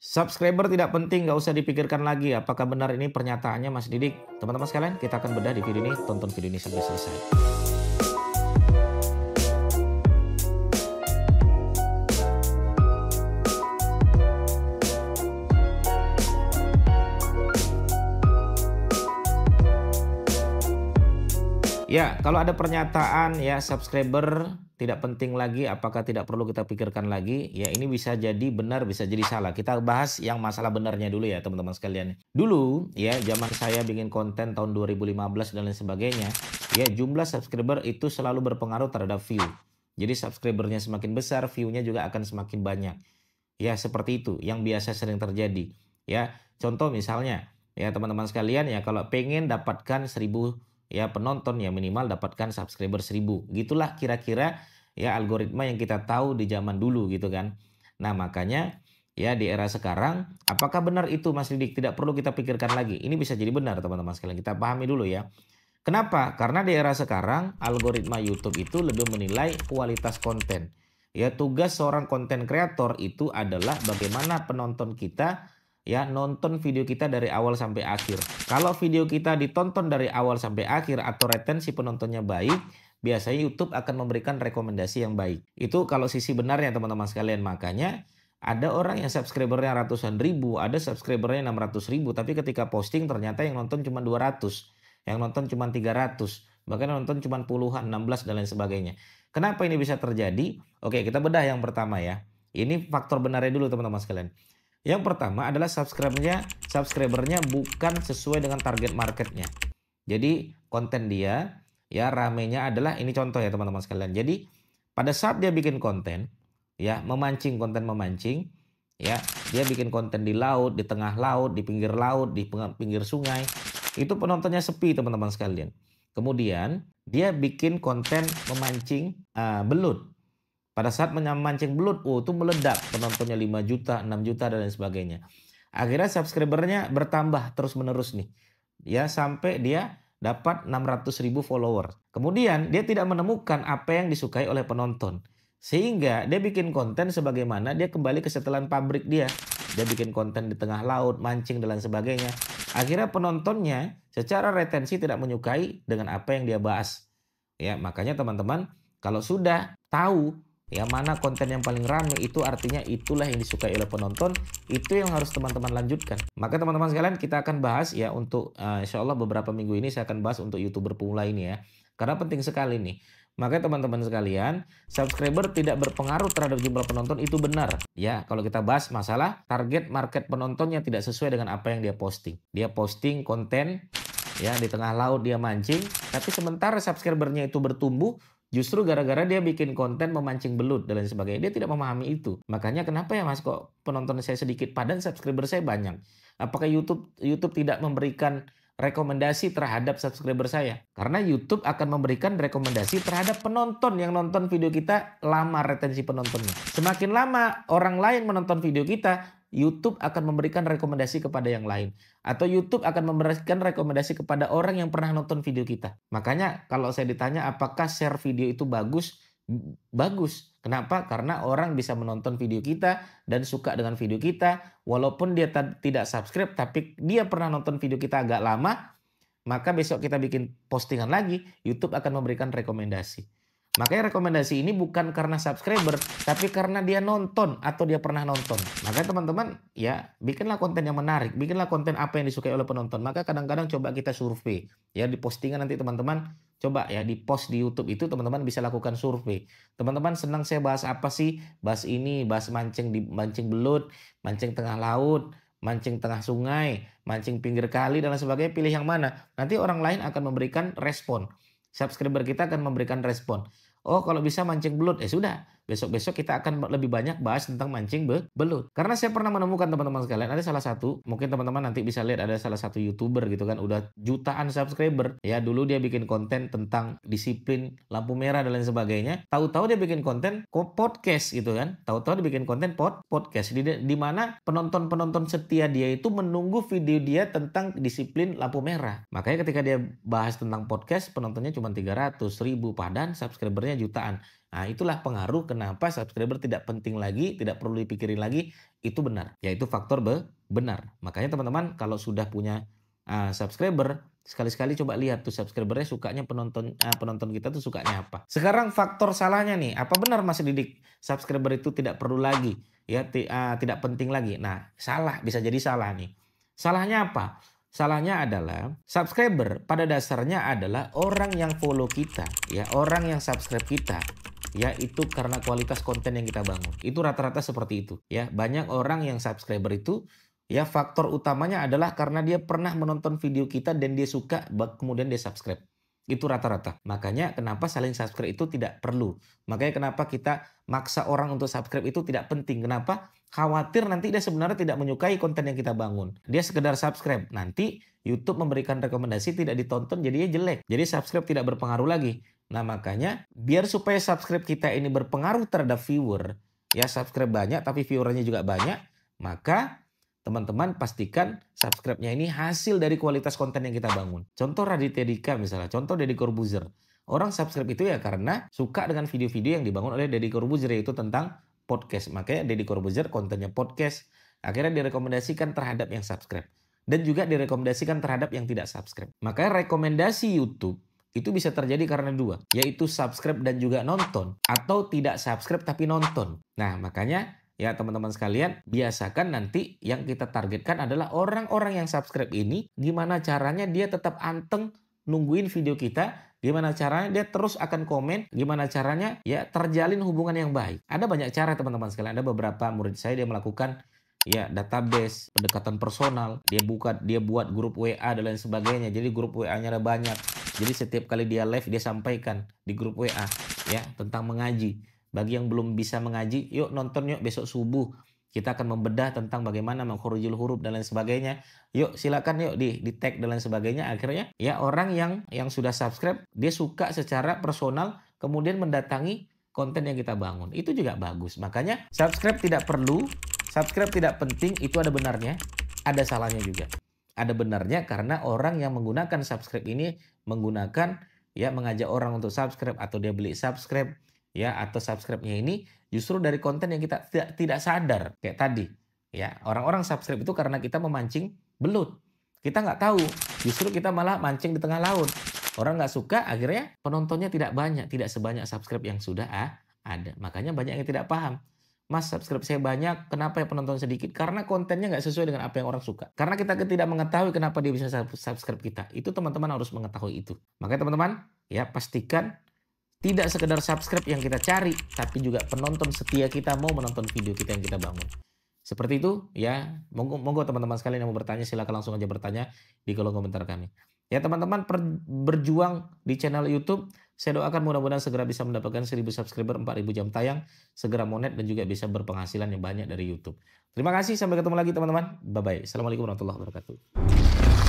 Subscriber tidak penting, nggak usah dipikirkan lagi. Apakah benar ini pernyataannya Mas Didik? Teman-teman sekalian, kita akan bedah di video ini. Tonton video ini sampai selesai. Ya, kalau ada pernyataan ya subscriber tidak penting lagi, apakah tidak perlu kita pikirkan lagi? Ya, ini bisa jadi benar, bisa jadi salah. Kita bahas yang masalah benarnya dulu ya, teman-teman sekalian. Dulu ya, zaman saya bikin konten tahun 2015 dan lain sebagainya, ya jumlah subscriber itu selalu berpengaruh terhadap view. Jadi subscribernya semakin besar, view-nya juga akan semakin banyak. Ya, seperti itu yang biasa sering terjadi. Ya, contoh misalnya, ya teman-teman sekalian ya kalau pengen dapatkan 1000 ya penonton ya minimal dapatkan subscriber 1000. Gitulah kira-kira ya algoritma yang kita tahu di zaman dulu gitu kan. Nah, makanya ya di era sekarang apakah benar itu Mas Didik? Tidak perlu kita pikirkan lagi. Ini bisa jadi benar teman-teman sekalian. Kita pahami dulu ya. Kenapa? Karena di era sekarang algoritma YouTube itu lebih menilai kualitas konten. Ya, tugas seorang konten kreator itu adalah bagaimana penonton kita ya nonton video kita dari awal sampai akhir. Kalau video kita ditonton dari awal sampai akhir atau retensi penontonnya baik, biasanya YouTube akan memberikan rekomendasi yang baik. Itu kalau sisi benarnya teman-teman sekalian. Makanya ada orang yang subscribernya ratusan ribu, ada subscribernya 600 ribu, tapi ketika posting ternyata yang nonton cuma 200, yang nonton cuma 300, bahkan yang nonton cuma puluhan, 16 dan lain sebagainya. Kenapa ini bisa terjadi? Oke, kita bedah yang pertama ya. Ini faktor benarnya dulu teman-teman sekalian. Yang pertama adalah subscribernya bukan sesuai dengan target marketnya. Jadi konten dia ya ramenya adalah ini contoh ya teman-teman sekalian. Jadi pada saat dia bikin konten ya memancing, konten memancing ya, dia bikin konten di laut, di tengah laut, di pinggir sungai, itu penontonnya sepi teman-teman sekalian. Kemudian dia bikin konten memancing belut. Pada saat memancing belut, itu meledak. Penontonnya 5 juta, 6 juta, dan lain sebagainya. Akhirnya subscribernya bertambah terus-menerus nih. Ya, sampai dia dapat 600 ribu follower. Kemudian dia tidak menemukan apa yang disukai oleh penonton. Sehingga dia bikin konten sebagaimana dia kembali ke setelan pabrik dia. Dia bikin konten di tengah laut, mancing, dan lain sebagainya. Akhirnya penontonnya secara retensi tidak menyukai dengan apa yang dia bahas. Ya, makanya teman-teman kalau sudah tahu ya mana konten yang paling ramai itu artinya itulah yang disukai oleh penonton, itu yang harus teman-teman lanjutkan. Maka teman-teman sekalian kita akan bahas ya untuk insya Allah beberapa minggu ini saya akan bahas untuk YouTuber pemula ini ya. Karena penting sekali nih. Maka teman-teman sekalian, subscriber tidak berpengaruh terhadap jumlah penonton itu benar. Ya, kalau kita bahas masalah target market penontonnya tidak sesuai dengan apa yang dia posting. Dia posting konten ya di tengah laut dia mancing, tapi sementara subscribernya itu bertumbuh justru gara-gara dia bikin konten memancing belut dan lain sebagainya. Dia tidak memahami itu. Makanya kenapa ya Mas kok penonton saya sedikit padahal subscriber saya banyak? Apakah YouTube tidak memberikan rekomendasi terhadap subscriber saya? Karena YouTube akan memberikan rekomendasi terhadap penonton yang nonton video kita lama retensi penontonnya. Semakin lama orang lain menonton video kita, YouTube akan memberikan rekomendasi kepada yang lain. Atau YouTube akan memberikan rekomendasi kepada orang yang pernah nonton video kita. Makanya kalau saya ditanya apakah share video itu bagus? Bagus. Kenapa? Karena orang bisa menonton video kita dan suka dengan video kita. Walaupun dia tidak subscribe tapi dia pernah nonton video kita agak lama. Maka besok kita bikin postingan lagi, YouTube akan memberikan rekomendasi. Makanya rekomendasi ini bukan karena subscriber, tapi karena dia nonton atau dia pernah nonton. Makanya teman-teman ya bikinlah konten yang menarik, bikinlah konten apa yang disukai oleh penonton. Maka kadang-kadang coba kita survei. Ya di postingan nanti teman-teman coba ya di post di YouTube itu teman-teman bisa lakukan survei. Teman-teman senang saya bahas apa sih? Bahas ini, bahas mancing belut, mancing tengah laut, mancing tengah sungai, mancing pinggir kali dan lain sebagainya. Pilih yang mana? Nanti orang lain akan memberikan respon. Subscriber kita akan memberikan respon. Oh kalau bisa mancing belut, sudah. Besok-besok kita akan lebih banyak bahas tentang mancing belut. Karena saya pernah menemukan teman-teman sekalian, ada salah satu, mungkin teman-teman nanti bisa lihat ada salah satu YouTuber gitu kan, udah jutaan subscriber. Ya dulu dia bikin konten tentang disiplin lampu merah dan lain sebagainya. Tahu-tahu dia bikin konten podcast gitu kan. Tahu-tahu dia bikin konten podcast. Di mana penonton-penonton setia dia itu menunggu video dia tentang disiplin lampu merah. Makanya ketika dia bahas tentang podcast, penontonnya cuma 300 ribu, padahal subscribernya jutaan. Nah, itulah pengaruh kenapa subscriber tidak penting lagi, tidak perlu dipikirin lagi, itu benar. Yaitu faktor benar. Makanya teman-teman kalau sudah punya subscriber, sekali-sekali coba lihat tuh subscribernya sukanya penonton kita tuh sukanya apa. Sekarang faktor salahnya nih, apa benar Mas Didik subscriber itu tidak perlu lagi, ya tidak penting lagi? Nah, salah, bisa jadi salah nih. Salahnya apa? Salahnya adalah subscriber pada dasarnya adalah orang yang follow kita, ya, orang yang subscribe kita, ya, itu karena kualitas konten yang kita bangun. Itu rata-rata seperti itu, ya. Banyak orang yang subscriber itu, ya, faktor utamanya adalah karena dia pernah menonton video kita dan dia suka, kemudian dia subscribe. Itu rata-rata. Makanya kenapa saling subscribe itu tidak perlu. Makanya kenapa kita maksa orang untuk subscribe itu tidak penting. Kenapa? Khawatir nanti dia sebenarnya tidak menyukai konten yang kita bangun. Dia sekedar subscribe. Nanti YouTube memberikan rekomendasi tidak ditonton jadinya jelek. Jadi subscribe tidak berpengaruh lagi. Nah, makanya biar supaya subscribe kita ini berpengaruh terhadap viewer, ya, subscribe banyak tapi viewernya juga banyak, maka teman-teman pastikan subscribe-nya ini hasil dari kualitas konten yang kita bangun. Contoh Raditya Dika misalnya, contoh Deddy Corbuzier. Orang subscribe itu ya karena suka dengan video-video yang dibangun oleh Deddy Corbuzier, yaitu tentang podcast. Makanya Deddy Corbuzier kontennya podcast, akhirnya direkomendasikan terhadap yang subscribe. Dan juga direkomendasikan terhadap yang tidak subscribe. Makanya rekomendasi YouTube itu bisa terjadi karena dua, yaitu subscribe dan juga nonton, atau tidak subscribe tapi nonton. Nah, makanya ya teman-teman sekalian, biasakan nanti yang kita targetkan adalah orang-orang yang subscribe ini, gimana caranya dia tetap anteng nungguin video kita, gimana caranya dia terus akan komen, gimana caranya ya terjalin hubungan yang baik. Ada banyak cara teman-teman sekalian, ada beberapa murid saya dia melakukan ya database, pendekatan personal, dia buat grup WA dan lain sebagainya. Jadi grup WA-nya ada banyak. Jadi setiap kali dia live dia sampaikan di grup WA ya tentang mengaji. Bagi yang belum bisa mengaji, yuk nonton yuk besok subuh. Kita akan membedah tentang bagaimana mengkhurujul huruf dan lain sebagainya. Yuk silakan yuk di tag dan lain sebagainya. Akhirnya ya orang yang sudah subscribe, dia suka secara personal kemudian mendatangi konten yang kita bangun. Itu juga bagus. Makanya subscribe tidak perlu, subscribe tidak penting, itu ada benarnya, ada salahnya juga. Ada benarnya karena orang yang menggunakan subscribe ini menggunakan ya mengajak orang untuk subscribe atau dia beli subscribe ya, atau subscribe-nya ini justru dari konten yang kita tidak sadar kayak tadi ya. Orang-orang subscribe itu karena kita memancing belut, kita nggak tahu, justru kita malah mancing di tengah laut. Orang nggak suka, akhirnya penontonnya tidak banyak, tidak sebanyak subscribe yang sudah ada. Makanya banyak yang tidak paham, Mas, subscribe saya banyak, kenapa ya penonton sedikit? Karena kontennya nggak sesuai dengan apa yang orang suka. Karena kita tidak mengetahui kenapa dia bisa subscribe kita. Itu teman-teman harus mengetahui itu. Makanya teman-teman ya pastikan tidak sekedar subscribe yang kita cari, tapi juga penonton setia kita mau menonton video kita yang kita bangun. Seperti itu ya. Monggo teman-teman sekalian yang mau bertanya silakan langsung aja bertanya di kolom komentar kami. Ya teman-teman, berjuang di channel YouTube. Saya doakan mudah-mudahan segera bisa mendapatkan 1000 subscriber, 4000 jam tayang, segera monet dan juga bisa berpenghasilan yang banyak dari YouTube. Terima kasih, sampai ketemu lagi teman-teman. Bye-bye. Assalamualaikum warahmatullahi wabarakatuh.